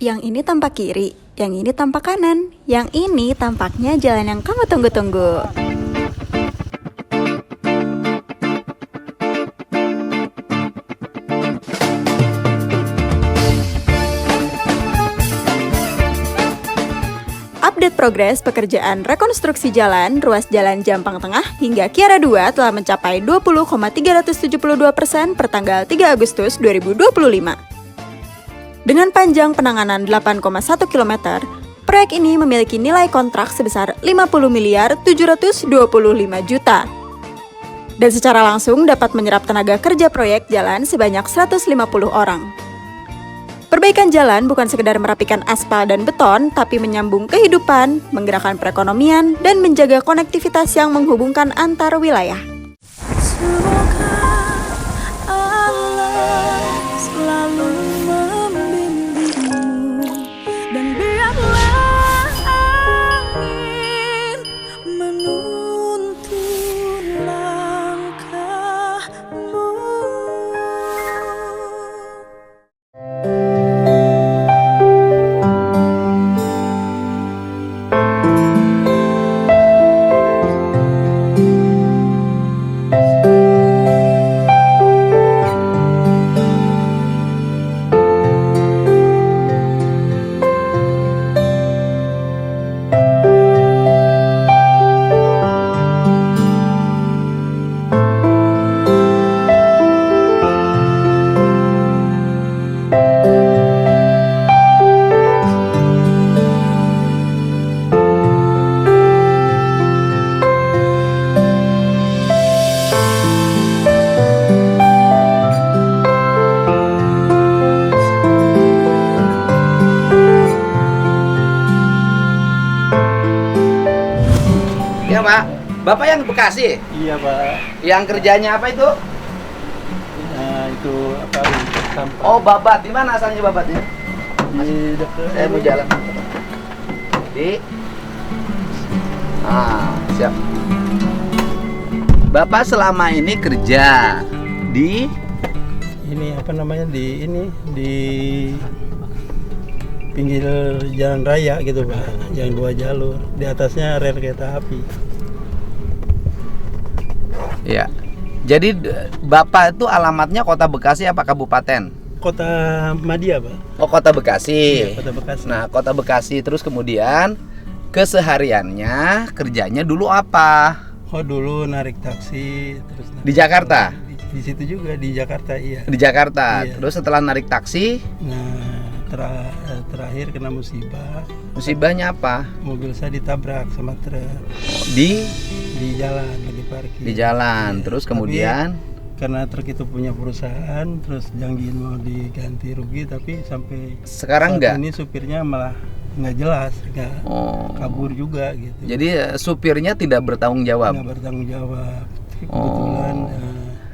Yang ini tampak kiri, yang ini tampak kanan, yang ini tampaknya jalan yang kamu tunggu-tunggu. Update progres pekerjaan rekonstruksi jalan ruas Jalan Jampang Tengah hingga Kiara 2 telah mencapai 20,372% per tanggal 3 Agustus 2025. Dengan panjang penanganan 8,1 km, proyek ini memiliki nilai kontrak sebesar 50 miliar 725 juta. Dan secara langsung dapat menyerap tenaga kerja proyek jalan sebanyak 150 orang. Perbaikan jalan bukan sekedar merapikan aspal dan beton, tapi menyambung kehidupan, menggerakkan perekonomian, dan menjaga konektivitas yang menghubungkan antar wilayah. Semoga Allah selalu membimbingmu, dan biarlah angin menuntun langkahmu. Ya Pak, Bapak yang Bekasi? Iya Pak. Yang kerjanya apa itu? Nah itu apa? Sampah. Oh babat, di mana asalnya babatnya? Di dekat. Saya mau jalan. Di. Siap. Bapak selama ini kerja di Ini apa namanya di pinggir jalan raya gitu Pak, yang 2 jalur. Di atasnya rel kereta api. Ya. Jadi Bapak itu alamatnya Kota Bekasi apa kabupaten? Kota Madia Pak. Oh, Kota Bekasi. Iya, Kota Bekasi. Nah, Kota Bekasi terus kemudian kesehariannya kerjanya dulu apa? Oh dulu narik taksi terus Di Jakarta? Di situ juga di Jakarta iya. Di Jakarta. Iya. Terus setelah narik taksi, Nah terakhir kena musibah. musibahnya apa? Mobil saya ditabrak sama truk Di jalan lagi parkir. di jalan. Iya. Terus Tapi kemudian karena truk itu punya perusahaan, terus janjiin mau diganti rugi, tapi sampai sekarang saat enggak? ini supirnya malah nggak jelas, nggak Oh. kabur juga gitu. Jadi supirnya tidak bertanggung jawab. nggak bertanggung jawab. Tapi Oh. kebetulan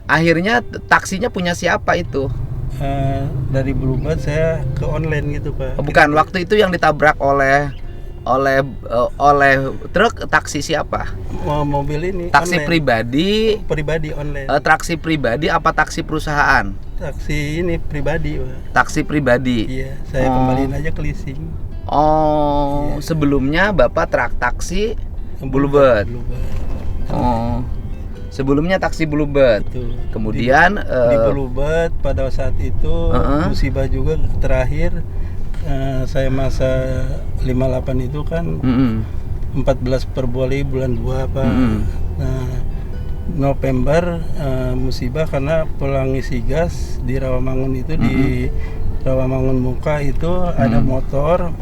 Akhirnya taksinya punya siapa itu? dari Bluebird saya ke online gitu Pak. Bukan, waktu itu yang ditabrak oleh truk, taksi siapa? Mobil ini Taksi online. pribadi, online. taksi pribadi apa taksi perusahaan? Taksi ini pribadi Pak. Taksi pribadi. Iya, saya kembaliin aja ke leasing. Oh, Iya. sebelumnya Bapak taksi Bluebird. Bluebird. Oh, sebelumnya taksi Bluebird. Itu. Kemudian di Bluebird pada saat itu musibah juga terakhir saya masa 58 itu kan 14 per bulan 2 Pak. Nah, November musibah karena pulang isi gas di Rawamangun itu di Rawamangun Muka itu ada motor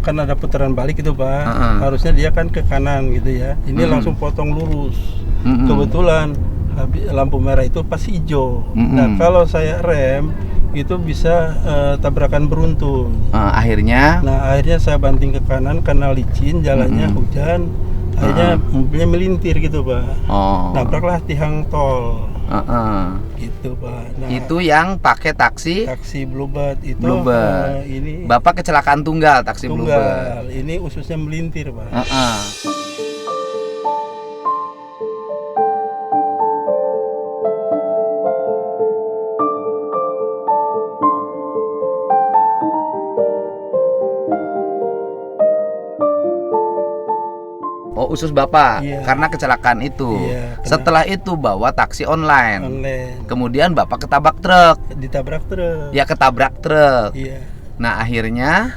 kan ada putaran balik itu Pak. Harusnya dia kan ke kanan gitu ya. Ini langsung potong lurus. Kebetulan lampu merah itu pas hijau. Nah, kalau saya rem itu bisa tabrakan beruntun. Akhirnya Akhirnya saya banting ke kanan karena licin jalannya hujan. Akhirnya mobilnya melintir gitu Pak. Nabraklah tiang tol. Gitu Pak. Nah, itu yang pakai taksi Bluebird itu Bluebird. ini Bapak kecelakaan tunggal taksi Bluebird. tunggal. Ini ususnya melintir Pak. usus Bapak Iya. karena kecelakaan itu. Iya, Setelah itu bawa taksi online. Kemudian Bapak ketabrak truk. ditabrak truk. Ya ketabrak truk. Iya. Nah, akhirnya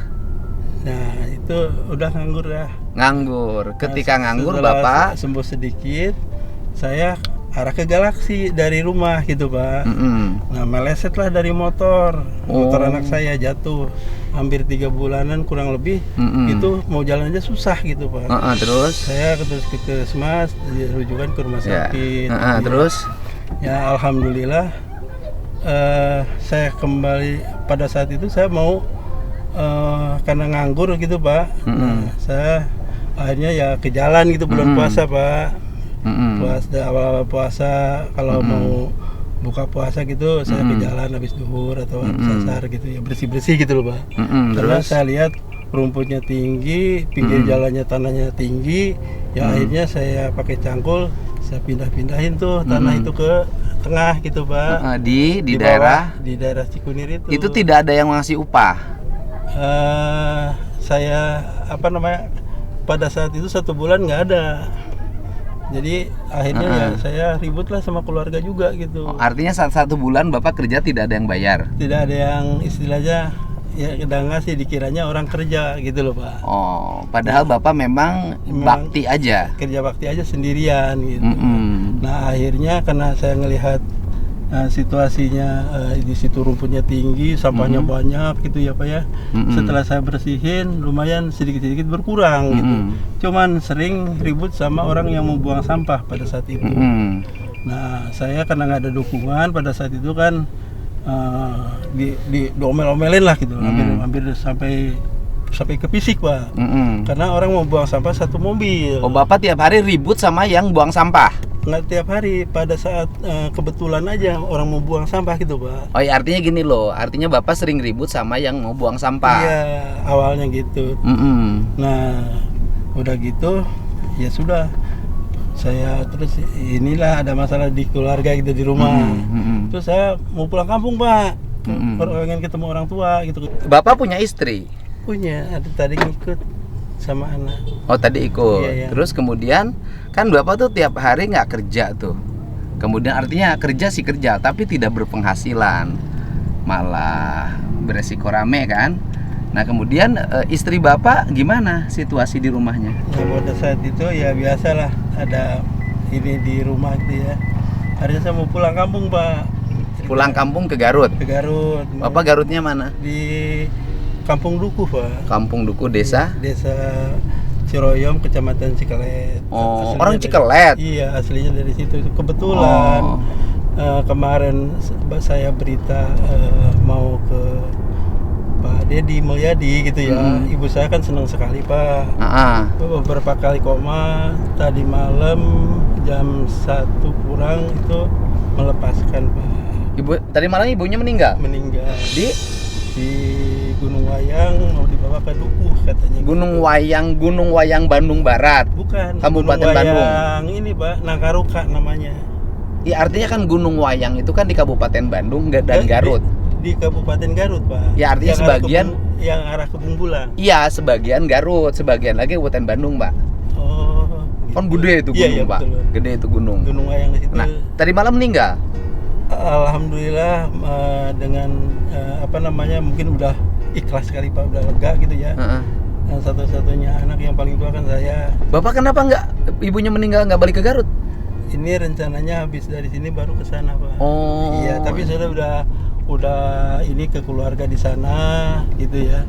Nah, itu udah nganggur ya. nganggur. Ketika nganggur Setelah Bapak sembuh sedikit, saya arah ke Galaksi dari rumah gitu, Pak. Nah, meleset lah dari motor. Motor anak saya jatuh. Hampir 3 bulanan kurang lebih. Itu mau jalan aja susah gitu, Pak. Terus Saya terus ke Puskesmas, dirujukan ke rumah sakit. Ya. Terus Ya, alhamdulillah saya kembali pada saat itu saya mau karena nganggur gitu, Pak. Nah, saya akhirnya ya ke jalan gitu bulan puasa, Pak. Puasa awal puasa kalau mau buka puasa gitu saya ke jalan habis duhur atau habis asar gitu ya, bersih-bersih gitu loh, Pak. Karena terus saya lihat rumputnya tinggi, pinggir jalannya tanahnya tinggi, ya akhirnya saya pakai cangkul, saya pindah-pindahin tuh tanah itu ke tengah gitu, Pak. di bawah, daerah di daerah Cikunir itu. itu tidak ada yang ngasih upah. Saya pada saat itu 1 bulan nggak ada. Jadi akhirnya ya saya ribut lah sama keluarga juga gitu. Artinya saat 1 bulan Bapak kerja tidak ada yang bayar. Tidak ada yang istilahnya ya kadang sih dikiranya orang kerja gitu loh, Pak. Padahal Bapak memang bakti aja. Kerja bakti aja sendirian gitu. Nah, akhirnya karena saya ngelihat situasinya di situ rumputnya tinggi, sampahnya banyak gitu ya, Pak ya. Setelah saya bersihin lumayan sedikit-sedikit berkurang gitu. Cuman sering ribut sama orang yang mau buang sampah pada saat itu. Nah, saya karena nggak ada dukungan pada saat itu kan diomel-omelin lah gitu. Hampir sampai ke fisik, Pak. Karena orang mau buang sampah 1 mobil. Bapak tiap hari ribut sama yang buang sampah? Nggak tiap hari, pada saat kebetulan aja orang mau buang sampah gitu, Pak. Ya artinya gini loh, artinya Bapak sering ribut sama yang mau buang sampah. Iya, awalnya gitu. Nah, udah gitu ya sudah, saya terus inilah ada masalah di keluarga gitu, di rumah. Terus saya mau pulang kampung, Pak. Pengen ketemu orang tua gitu. Bapak punya istri? Punya, ada tadi ngikut sama anak. Tadi ikut. Iya. Terus kemudian kan Bapak tuh tiap hari nggak kerja tuh. Kemudian artinya kerja sih kerja, tapi tidak berpenghasilan, malah beresiko rame kan. Nah, kemudian istri Bapak gimana situasi di rumahnya? Nah, pada saat itu ya biasalah ada ini di rumah gitu ya. Akhirnya saya mau pulang kampung, Pak. Pulang kampung ke Garut? Ke Garut. Bapak Garutnya mana? Di Kampung Dukuh, Pak. Kampung Dukuh, desa? Desa Ciroyom, Kecamatan Cikelet. Aslinya orang Cikelet? Iya, aslinya dari situ. Kebetulan kemarin saya berita mau ke Pak Dedi Mulyadi gitu ya. Ibu saya kan senang sekali, Pak. Beberapa kali koma, tadi malam jam 1 kurang itu melepaskan, Pak. Tadi malam ibunya meninggal? Meninggal. Di Gunung Wayang, mau dibawa ke Dukuh katanya. Gunung Wayang Bandung Barat. Bukan. Kabupaten Bandung. Yang ini, Pak, Nangkaruka namanya. Ya artinya kan Gunung Wayang itu kan di Kabupaten Bandung dan Garut. Di Kabupaten Garut, Pak. Ya artinya sebagian yang arah ke Bungbulang. Iya, sebagian Garut, sebagian lagi Kabupaten Bandung, Pak. Kan gede itu gunung, iya, Pak. Betul. Gede itu gunung. Gunung Wayang di situ. Nah, tadi malam meninggal. Alhamdulillah dengan mungkin udah ikhlas sekali, Pak, udah lega gitu ya. Dan satu-satunya anak yang paling tua kan saya. Bapak kenapa nggak ibunya meninggal nggak balik ke Garut? Ini rencananya habis dari sini baru ke sana, Pak. Iya, tapi saya udah ini ke keluarga di sana gitu ya.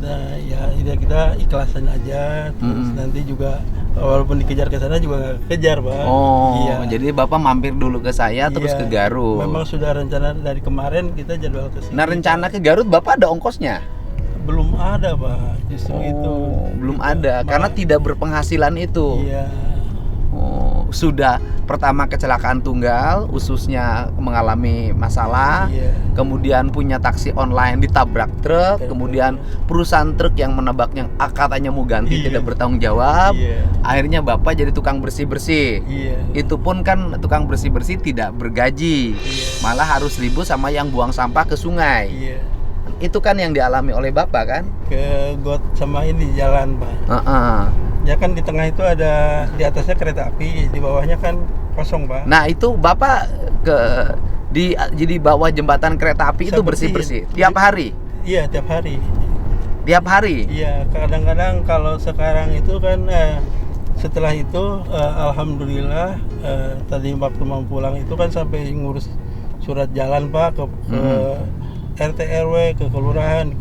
Nah, ya kita ikhlasin aja. Terus nanti juga walaupun dikejar ke sana juga nggak kejar, Pak. Iya. Jadi Bapak mampir dulu ke saya terus ke Garut. Memang sudah rencana dari kemarin kita jadwal ke sini. Nah, rencana ke Garut Bapak ada ongkosnya? Belum ada, Pak. Justru itu. Belum ada karena tidak berpenghasilan itu. Iya. Sudah pertama kecelakaan tunggal, ususnya mengalami masalah. Kemudian punya taksi online ditabrak truk, kemudian perusahaan truk yang menebaknya katanya mau ganti tidak bertanggung jawab. Akhirnya Bapak jadi tukang bersih-bersih. Itu pun kan tukang bersih-bersih tidak bergaji. Malah harus ribut sama yang buang sampah ke sungai. Itu kan yang dialami oleh Bapak kan? Ke got sama ini jalan, Pak. Ya kan di tengah itu ada, di atasnya kereta api, di bawahnya kan kosong, Pak. Nah, itu Bapak jadi bawah jembatan kereta api itu bersih-bersih tiap hari? Iya, tiap hari. Tiap hari? Iya, kadang-kadang kalau sekarang itu kan setelah itu alhamdulillah tadi waktu mau pulang itu kan sampai ngurus surat jalan, Pak, ke RT RW, ke kelurahan,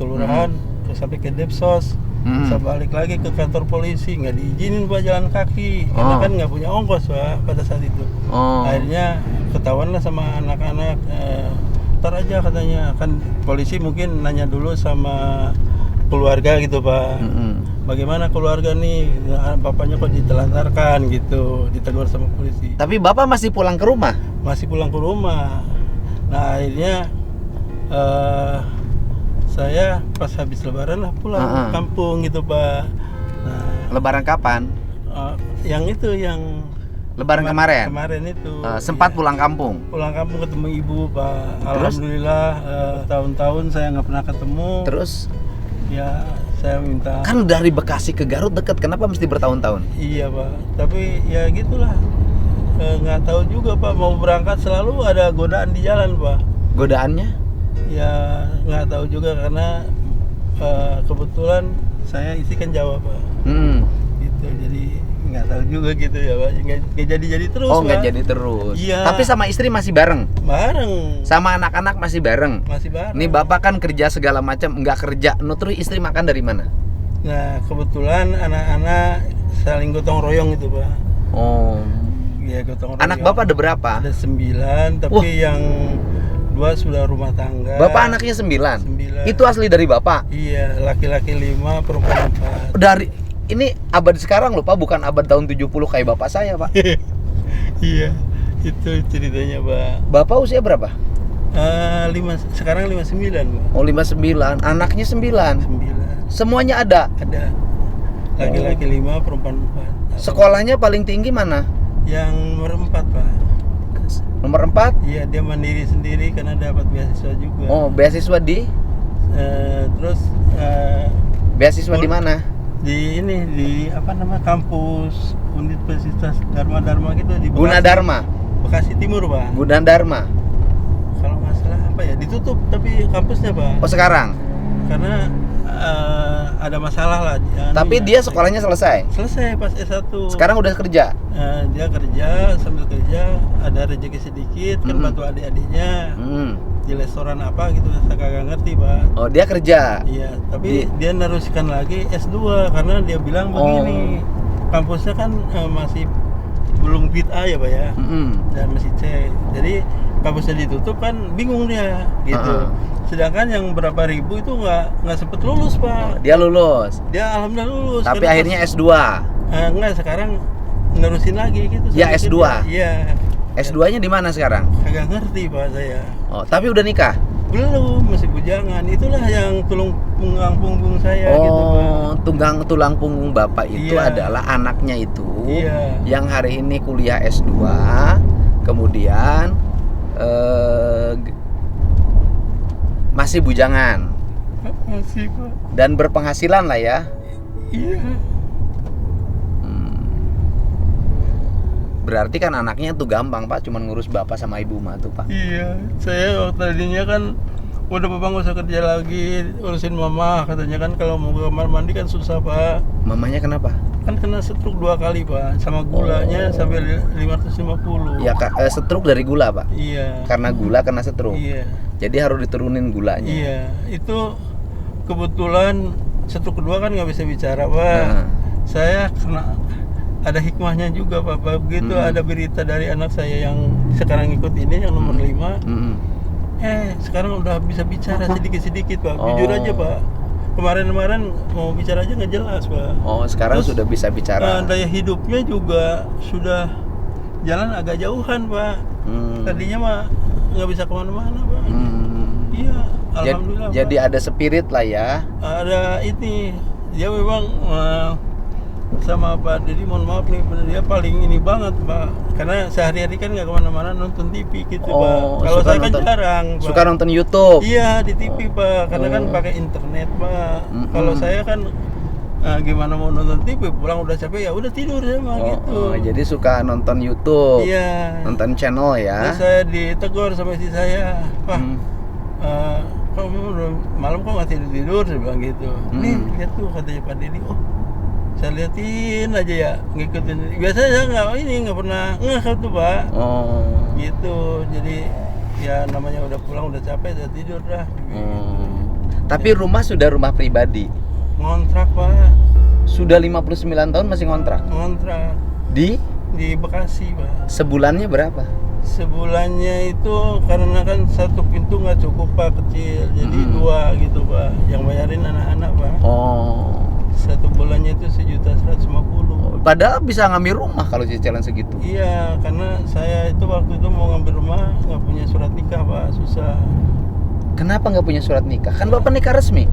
sampai ke Depsos. Bisa balik lagi ke kantor polisi, nggak diizinin Pak jalan kaki karena kan nggak punya ongkos, Pak, pada saat itu. Akhirnya ketahuan lah sama anak-anak, ntar aja katanya, kan polisi mungkin nanya dulu sama keluarga gitu, Pak. Bagaimana keluarga nih, bapaknya kok ditelantarkan gitu, ditegur sama polisi. Tapi Bapak masih pulang ke rumah? Masih pulang ke rumah. Nah akhirnya saya pas habis lebaran lah pulang ke kampung gitu, Pak. Nah, lebaran kapan? Yang lebaran kemarin itu sempat pulang kampung ketemu ibu, Pak. Alhamdulillah tahun-tahun saya nggak pernah ketemu. Terus ya saya minta, kan dari Bekasi ke Garut dekat, kenapa mesti bertahun-tahun? Iya, Pak, tapi ya gitulah, nggak tahu juga, Pak. Mau berangkat selalu ada godaan di jalan, Pak. Godaannya? Ya nggak tahu juga karena kebetulan saya isi kan Jawa, Pak. Gitu, jadi nggak tahu juga gitu ya, Pak. Nggak jadi terus. Oh, nggak Pak. jadi terus. Iya. Tapi sama istri masih bareng? Bareng. Sama anak-anak masih bareng? Masih bareng. Nih Bapak kan kerja segala macam, nggak kerja, terus istri makan dari mana? Nah kebetulan anak-anak saling gotong royong itu, Pak. Oh. Iya, gotong royong. Anak Bapak ada berapa? Ada 9, tapi yang 2 sudah rumah tangga. Bapak anaknya 9? 9. Itu asli dari Bapak? Iya, laki-laki 5, perempuan 4. Dari ini abad sekarang loh, Pak, bukan abad tahun 70 kayak Bapak saya, Pak. Iya, itu ceritanya, Pak. Bapak usia berapa? 5, sekarang 59, Pak. Oh, 59. Anaknya 9. 9. Semuanya ada? Ada. Laki-laki 5, perempuan 4. Sekolahnya paling tinggi mana? Yang nomor 4, Pak. Nomor 4? Iya, dia mandiri sendiri karena dapat beasiswa juga. Oh, beasiswa di? Terus beasiswa di mana? Di ini, di apa nama, kampus Universitas Dharma gitu di Bekasi. Gunadarma? Bekasi Timur, Pak. Gunadarma? Kalau nggak salah apa ya, ditutup tapi kampusnya, Pak. Oh, sekarang? Karena ada masalah lah. Tapi dia sekolahnya selesai? Selesai pas S1. Sekarang udah kerja? Dia kerja, sambil kerja ada rezeki sedikit, kan bantu adik-adiknya di restoran apa gitu, saya kagak ngerti, Pak. Oh, dia kerja? Iya, tapi dia neruskan lagi S2 karena dia bilang begini, kampusnya kan masih belum grade A ya, Pak ya, dan masih C. Jadi kampusnya ditutup kan bingung dia gitu. Sedangkan yang berapa ribu itu nggak sempet lulus, Pak. Dia lulus? Dia alhamdulillah lulus. Tapi akhirnya S2? Enggak, sekarang nerusin lagi gitu. Ya S2? Iya. S2-nya di mana sekarang? Kagak ngerti, Pak, saya. Oh, tapi udah nikah? Belum, masih bujangan. Itulah yang tulang punggung saya gitu, Pak. Tulang punggung Bapak itu adalah anaknya itu yang hari ini kuliah S2, kemudian masih bujangan. Masih, Pak. Dan berpenghasilan lah ya. Iya. Berarti kan anaknya tuh gampang, Pak, cuman ngurus bapak sama ibu mah tuh, Pak. Iya, saya waktu tadinya kan udah Bapak nggak usah kerja lagi, urusin mama, katanya kan kalau mau ke kamar mandi kan susah, Pak. Mamanya kenapa? Kan kena stroke 2 kali, Pak, sama gulanya sampai 550. Ya, stroke dari gula, Pak? Iya. Karena gula kena stroke? Iya. Jadi harus diturunin gulanya? Iya, itu kebetulan stroke kedua kan nggak bisa bicara, Pak. Saya kena, ada hikmahnya juga, Pak. Begitu ada berita dari anak saya yang sekarang ikut ini, yang nomor 5. Sekarang udah bisa bicara sedikit-sedikit, Pak. Jujur aja, Pak. Kemarin-kemarin mau bicara aja nggak jelas, Pak. Oh, sekarang sudah bisa bicara. Daya hidupnya juga sudah jalan agak jauhan, Pak. Tadinya mah nggak bisa kemana-mana, Pak. Iya, alhamdulillah. Jadi Pak, ada spirit lah ya. ada ini, dia memang sama Pak Dedi, mohon maaf nih, dia paling ini banget, Pak, karena sehari-hari kan nggak kemana-mana, nonton TV gitu, Pak. Kalau saya kan jarang, Pak. Suka nonton YouTube? Iya, di TV, Pak, karena kan pakai internet, Pak. Kalau saya kan Gimana mau nonton TV, pulang udah capek ya udah tidur ya mah gitu. Jadi suka nonton YouTube, Iya. nonton channel ya. Terus saya ditegur sama istri saya, Pak, kamu malam kok nggak tidur, saya bilang gitu. Nih lihat tuh katanya Pak Deddy, oh saya liatin aja ya, ngikutin. Biasanya saya nggak pernah tuh Pak. Gitu, jadi ya namanya udah pulang udah capek, udah tidur dah. Tapi rumah sudah rumah pribadi. Ngontrak Pak. Sudah 59 tahun masih ngontrak? Ngontrak. Di Bekasi Pak. Sebulannya berapa? Sebulannya itu karena kan satu pintu nggak cukup Pak, kecil. Jadi dua gitu Pak. Yang bayarin anak-anak Pak. Satu bulannya itu 1.150.000. Padahal bisa ngambil rumah kalau cicilan segitu. Iya, karena saya itu waktu itu mau ngambil rumah nggak punya surat nikah Pak, susah. Kenapa nggak punya surat nikah? Kan Bapak nikah resmi.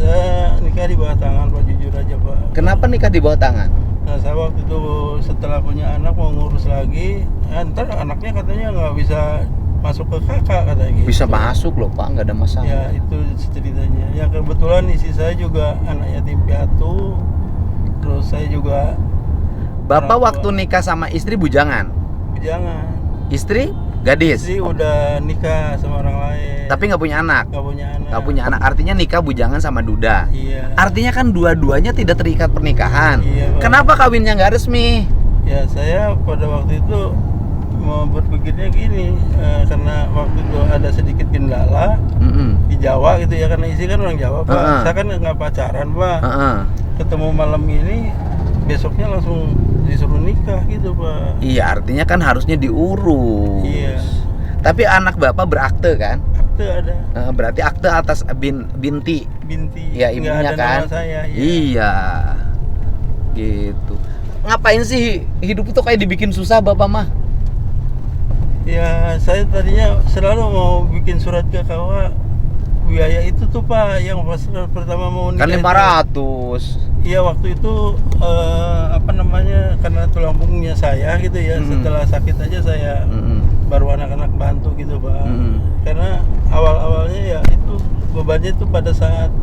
Saya nikah di bawah tangan Pak, jujur aja Pak. Kenapa nikah di bawah tangan? Nah saya waktu itu setelah punya anak mau ngurus lagi, ntar anaknya katanya nggak bisa masuk ke kakak katanya gitu. Bisa masuk loh Pak, nggak ada masalah. Ya itu ceritanya. Ya kebetulan istri saya juga anak yatim piatu. Terus saya juga. Bapak waktu nikah sama istri bujangan? Bujangan. Istri gadis? Istri udah nikah sama orang lain. Tapi nggak punya anak? Nggak punya anak. Nggak punya anak, artinya nikah bujangan sama duda. Iya. Artinya kan dua-duanya tidak terikat pernikahan. Iya, Pak. Kenapa kawinnya nggak resmi? Ya saya pada waktu itu mau berpikirnya gini, karena waktu itu ada sedikit kendala di Jawa gitu ya, karena istri kan orang Jawa Pak. Saya kan nggak pacaran Pak. Ketemu malam ini, besoknya langsung disuruh nikah gitu Pak. Iya, artinya kan harusnya diurus. Iya. Tapi anak Bapak berakte kan? Akte ada. Berarti akte atas binti. Binti. Ya ibunya Nggak ada kan? nama saya, ya. Iya. Gitu. Ngapain sih hidup itu kayak dibikin susah Bapak mah? Ya saya tadinya selalu mau bikin surat ke KUA. Biaya itu tuh Pak, yang pas pertama mau nikah. Kan 500. Iya waktu itu karena tulang punggungnya saya gitu ya, setelah sakit aja saya baru anak-anak bantu gitu Pak. Karena awal-awalnya ya itu bebannya itu pada saat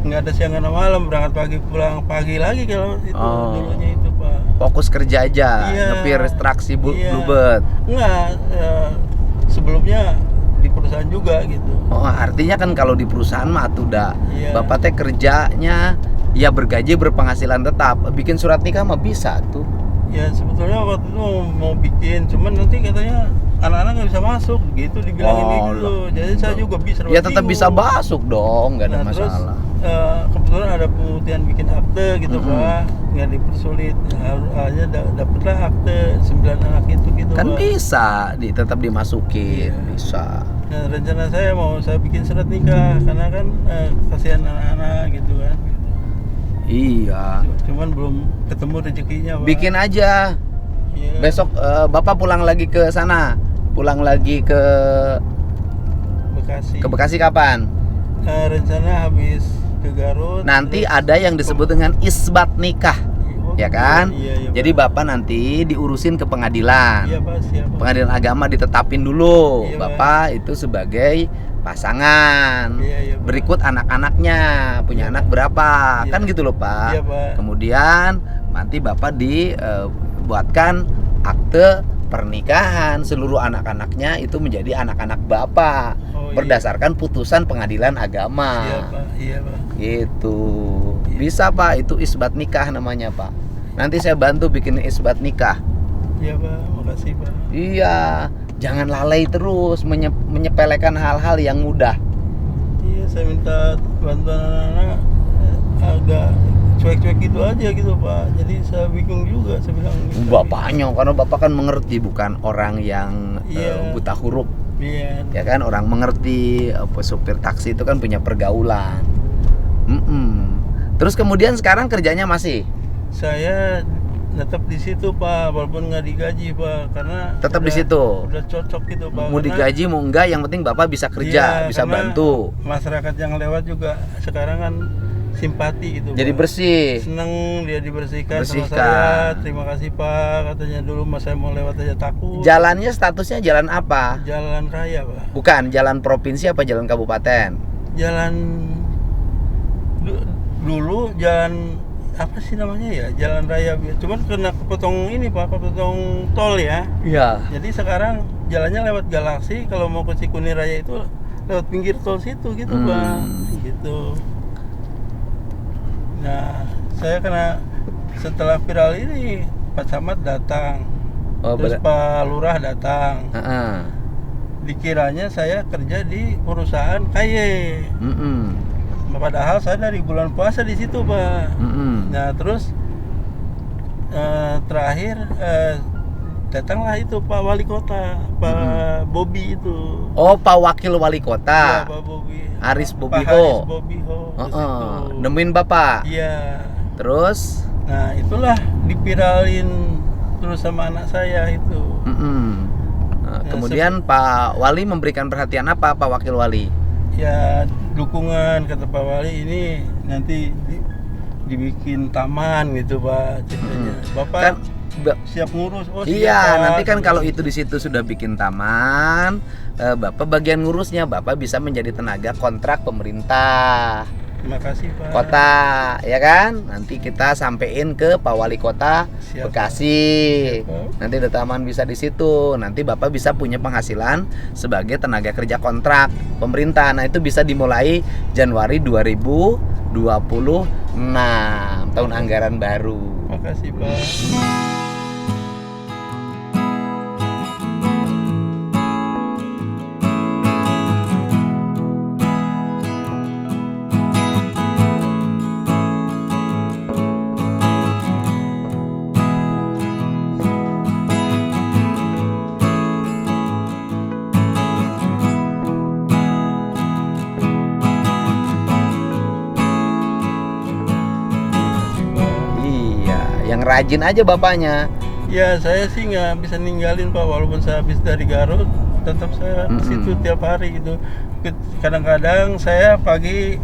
nggak ada siang nggak ada malam, berangkat pagi pulang pagi lagi kalau itu dulunya itu Pak. Fokus kerja aja, ngepir traksi bluebird. Enggak, sebelumnya di perusahaan juga gitu. Artinya kan kalau di perusahaan mah tuh Bapak teh kerjanya ya bergaji berpenghasilan tetap. Bikin surat nikah mah bisa tuh. Ya sebetulnya waktu itu mau bikin, cuman nanti katanya anak-anak nggak bisa masuk gitu, dibilangin gitu. Jadi saya juga bisa. Ya tetap bisa masuk dong, nggak ada masalah. Terus kebetulan ada pemutihan bikin akte gitu Pak, nggak dipersulit. Hanya dapatlah akte 9 anak itu gitu. Kan Pak. bisa tetap dimasukin, bisa. Nah, rencana saya mau saya bikin surat nikah karena kan kasihan anak-anak gitu kan. Iya. Cuman belum ketemu rezekinya Pak. Bikin aja. Iya. Besok Bapak pulang lagi ke sana. Pulang lagi ke Bekasi. Ke Bekasi kapan? Rencana habis ke Garut. Nanti ada yang disebut dengan isbat nikah. Ya kan? Iya, jadi Bapak nanti diurusin ke pengadilan. Iya Pak, siap. Pengadilan agama ditetapin dulu. Iya, Bapak itu sebagai pasangan. Iya, berikut anak-anaknya, punya anak berapa, kan gitu loh Pak. Iya, Pak. Kemudian nanti Bapak dibuatkan akte pernikahan, seluruh anak-anaknya itu menjadi anak-anak Bapak berdasarkan putusan pengadilan agama. Iya Pak, iya Pak. Gitu. Bisa Pak, itu isbat nikah namanya Pak. Nanti saya bantu bikin isbat nikah. Iya Pak, makasih Pak. Iya. Jangan lalai terus menyepelekan hal-hal yang mudah. Iya, saya minta bantuan anak-anak agak cuek-cuek gitu aja gitu Pak. Jadi saya bingung juga, saya bilang Bapaknya, karena Bapak kan mengerti, bukan orang yang buta huruf. Iya. Ya kan, orang mengerti. Supir taksi itu kan punya pergaulan. Terus kemudian sekarang kerjanya masih? Saya tetap di situ Pak, walaupun nggak digaji Pak, karena tetap di situ. Udah cocok gitu Pak. Mau digaji mau enggak, yang penting Bapak bisa kerja, bisa bantu. Masyarakat yang lewat juga sekarang kan simpati gitu. Jadi Pak. bersih. Seneng dia dibersihkan sama saya. Terima kasih Pak, katanya dulu mas saya mau lewat aja takut. Jalannya statusnya jalan apa? Jalan raya Pak. Bukan, jalan provinsi apa jalan kabupaten? Jalan dulu jalan apa sih namanya ya, jalan raya, cuman kena kepotong ini Pak, kepotong tol ya. Iya. Jadi sekarang jalannya lewat Galaksi, kalau mau ke Cikunir Raya itu lewat pinggir tol situ gitu Pak, gitu. Nah, saya kena setelah viral ini Pak Camat datang, terus Pak Lurah datang. Dikiranya saya kerja di perusahaan KY. Padahal saya dari bulan puasa di situ Pak. Nah terus terakhir datanglah itu Pak Wali Kota, Pak Bobi itu. Oh, Pak Wakil Wali Kota. Ya, Pak Bobi. Haris Bobiho. Haris Bobiho. Nemuin Bapak. Iya. Terus? Nah itulah dipiralin terus sama anak saya itu. Nah, kemudian Pak Wali memberikan perhatian apa, Pak Wakil Wali? Ya dukungan, kata Pak Wali, ini nanti dibikin taman gitu Pak ceritanya. Bapak kan siap ngurus. Oh iya, nanti kan kalau itu di situ sudah bikin taman, Bapak bagian ngurusnya, Bapak bisa menjadi tenaga kontrak pemerintah. Terima kasih Pak. Kota, ya kan? Nanti kita sampein ke Pak Wali Kota Bekasi. Nanti ada taman bisa di situ. Nanti Bapak bisa punya penghasilan sebagai tenaga kerja kontrak pemerintah. Nah, itu bisa dimulai Januari 2026, tahun anggaran baru. Terima kasih Pak. Yang rajin aja bapaknya. Ya saya sih nggak bisa ninggalin Pak, walaupun saya habis dari Garut, tetap saya ke situ tiap hari gitu. Kadang-kadang saya pagi,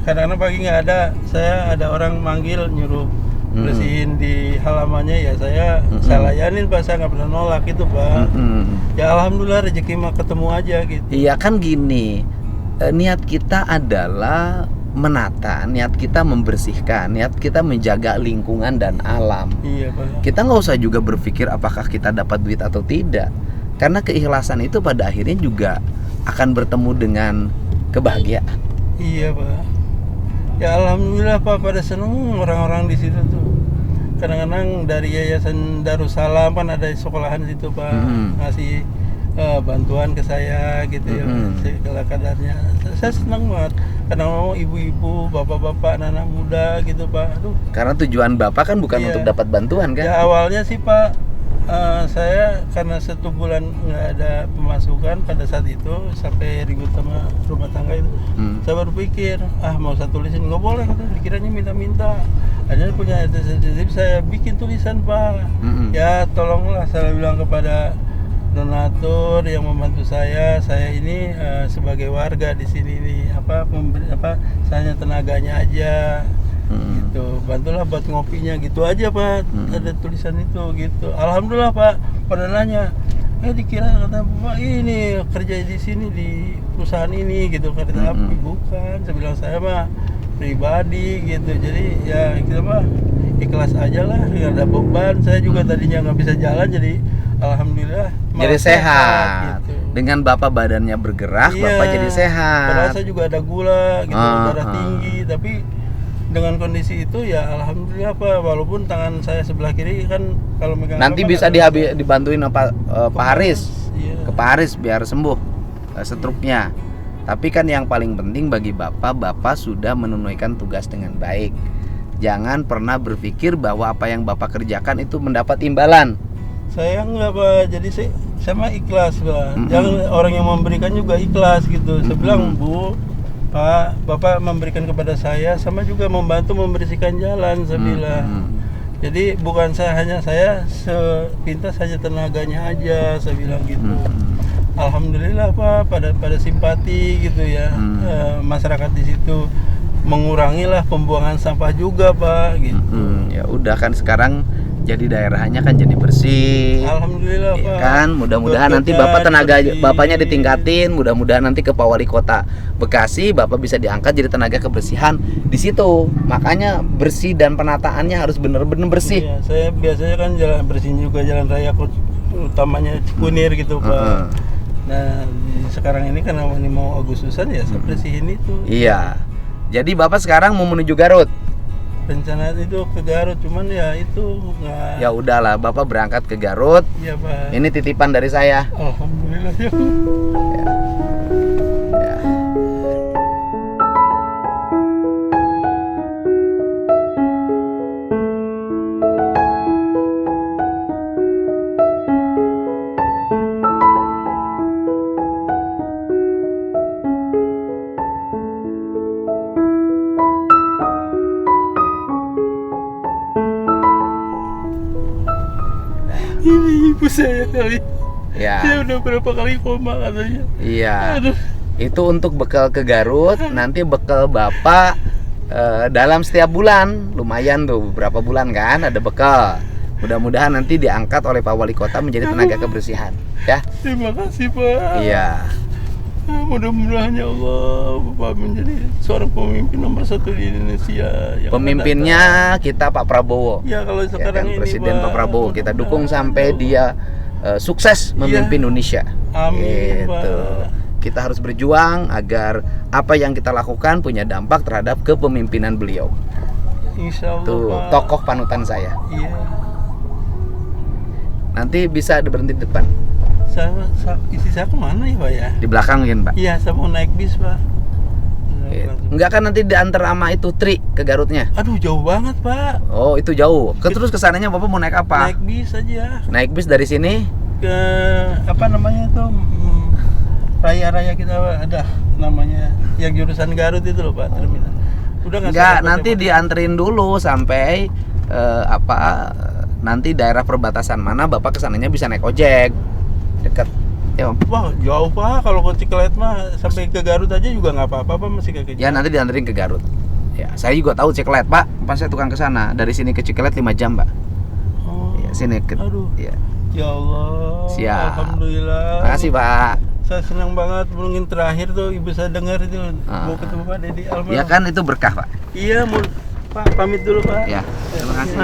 kadang-kadang pagi nggak ada, saya ada orang manggil nyuruh bersihin di halamannya, ya saya layanin Pak, saya nggak pernah nolak itu Pak. Ya alhamdulillah rezeki mah ketemu aja gitu. Iya kan gini, niat kita adalah menata, niat kita membersihkan, niat kita menjaga lingkungan dan alam. Iya Pak. Kita nggak usah juga berpikir apakah kita dapat duit atau tidak, karena keikhlasan itu pada akhirnya juga akan bertemu dengan kebahagiaan. Iya Pak. Ya alhamdulillah Pak, pada seneng orang-orang di situ tuh. Kadang-kadang dari Yayasan Darussalam kan ada sekolahan di situ Pak, ngasih bantuan ke saya gitu ya, segala kadarnya. Saya senang banget. Kadang ibu-ibu, bapak-bapak, anak-anak muda gitu Pak. Aduh. Karena tujuan Bapak kan bukan untuk dapat bantuan kan? Ya awalnya sih Pak, saya karena 1 bulan nggak ada pemasukan pada saat itu, sampai ribut sama rumah tangga itu, saya berpikir mau saya tulisin, nggak boleh, dikiranya minta-minta. Akhirnya punya inisiatif, saya bikin tulisan Pak. Ya tolonglah, saya bilang kepada donatur yang membantu saya ini sebagai warga di sini nih, saya tenaganya aja. Gitu, bantulah buat ngopinya gitu aja Pak. Ada tulisan itu gitu. Alhamdulillah Pak, pada nanya, dikira kata Bapak ini kerja di sini di perusahaan ini gitu, kata tapi bukan. Saya bilang saya mah pribadi gitu, jadi ya kita mah ikhlas aja lah, nggak ada beban. Saya juga tadinya nggak bisa jalan, jadi alhamdulillah jadi sehat gitu. Dengan Bapak badannya bergerak, Bapak jadi sehat. Padahal saya juga ada gula gitu, darah tinggi, tapi dengan kondisi itu ya alhamdulillah Pak, walaupun tangan saya sebelah kiri kan kalau megang nanti bisa dibantuin Pak Haris. Ke Pak Haris biar sembuh stroke-nya. Tapi kan yang paling penting bagi Bapak sudah menunaikan tugas dengan baik. Jangan pernah berpikir bahwa apa yang Bapak kerjakan itu mendapat imbalan. Saya enggak Pak, jadi saya mah ikhlas Pak. Jangan orang yang memberikan juga ikhlas gitu. Saya bilang, Bu, Pak, Bapak memberikan kepada saya sama juga membantu membersihkan jalan, saya bilang. Jadi bukan saya sepintas saja tenaganya aja, saya bilang gitu. Alhamdulillah Pak, pada simpati gitu ya. Masyarakat di situ mengurangilah pembuangan sampah juga Pak gitu. Ya udah kan sekarang Jadi daerahnya kan jadi bersih. Alhamdulillah Ya Pak. kan, mudah-mudahan nanti Berkah, Bapak tenaga bersih. Bapaknya ditingkatin, mudah-mudahan nanti ke Pak Wali Kota Bekasi Bapak bisa diangkat jadi tenaga kebersihan di situ. Makanya bersih dan penataannya harus benar-benar bersih. Iya, saya biasanya kan jalan bersihin juga jalan raya utamanya Cikunir gitu Pak. Nah sekarang ini karena ini mau Agustusan ya saya bersihin itu. Iya. Jadi Bapak sekarang mau menuju Garut. Rencana itu ke Garut, cuman ya itu nggak. Ya udahlah, Bapak berangkat ke Garut. Iya Pak. Ini titipan dari saya. Alhamdulillah ya. Ya. Ya. Ini ibu saya kali. Ya. Dia udah berapa kali koma katanya. Iya. Aduh. Itu untuk bekal ke Garut. Nanti bekal Bapak dalam setiap bulan, lumayan tuh beberapa bulan kan ada bekal. Mudah-mudahan nanti diangkat oleh Pak Wali Kota menjadi tenaga kebersihan, ya. Terima kasih Pak. Iya. Mudah-mudahan ya Allah Bapak menjadi seorang pemimpin nomor 1 di Indonesia. Yang Pemimpinnya kita Pak Prabowo. Ya kalau Ya sekarang kan, ini Presiden Pak Prabowo kita mudah-mudahan. dukung sampai dia sukses memimpin Indonesia. Amin Gitu. Pak. Kita harus berjuang agar apa yang kita lakukan punya dampak terhadap kepemimpinan beliau. Insya Allah Tuh, Pak. tokoh panutan saya. Iya. Nanti bisa berhenti di depan. Istri saya kemana ya Pak ya? Di belakang mungkin, Pak. Iya saya mau naik bis Pak. Gitu. Enggak kan nanti diantar sama itu Tri ke Garutnya. Aduh jauh banget Pak. Oh, itu jauh. Terus kesananya Bapak mau naik apa? Naik bis aja. Naik bis dari sini? Ke apa namanya itu raya-raya kita ada namanya yang jurusan Garut itu loh Pak terminal. Udah Enggak, nanti dianterin dulu sampai nanti daerah perbatasan mana Bapak kesananya bisa naik ojek. Dekat. Ya, Om. Wah jauh Pak, kalau ke Ciklet mah sampai ke Garut aja juga nggak apa-apa Pak, masih ke Ya nanti dianterin ke Garut. Ya, saya juga tahu Ciklet, Pak. Pas saya tukang ke sana. Dari sini ke Ciklet 5 jam, Pak. Oh, Ya, sini ke. aduh. Ya. Ya Allah. Siap. Alhamdulillah. Makasih, Pak. Saya senang banget mungkin terakhir tuh ibu saya dengar itu mau ketemu Pak Deddy Almarhum. Ya kan itu berkah, Pak. Iya, mau Pak pamit dulu Pak. Ya, terima kasih.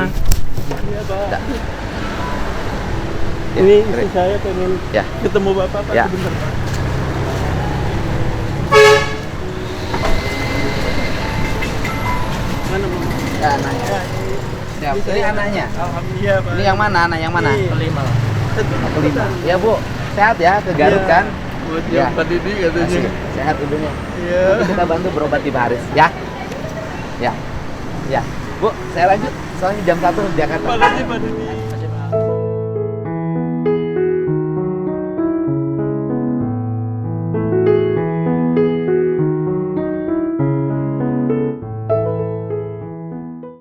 Iya Pak. Dah. Ini istri saya pengen Ya. ketemu Bapak Pak Ya. sebentar Pak. Mana Mama? Ya, anaknya. Siap. Ini anaknya. Alhamdulillah Pak. Ini yang mana? Anak yang mana? Ini. Kelima. Kelima. Ya, Bu. Sehat ya ke Garut Iya. kan? Buat Ya. yang Pak Deddy katanya. Masih sehat ibunya. Iya. Nanti kita bantu berobat di Baris, ya. Ya. Ya. Bu, saya lanjut. Soalnya jam 1 di Jakarta. Makasih Pak Deddy.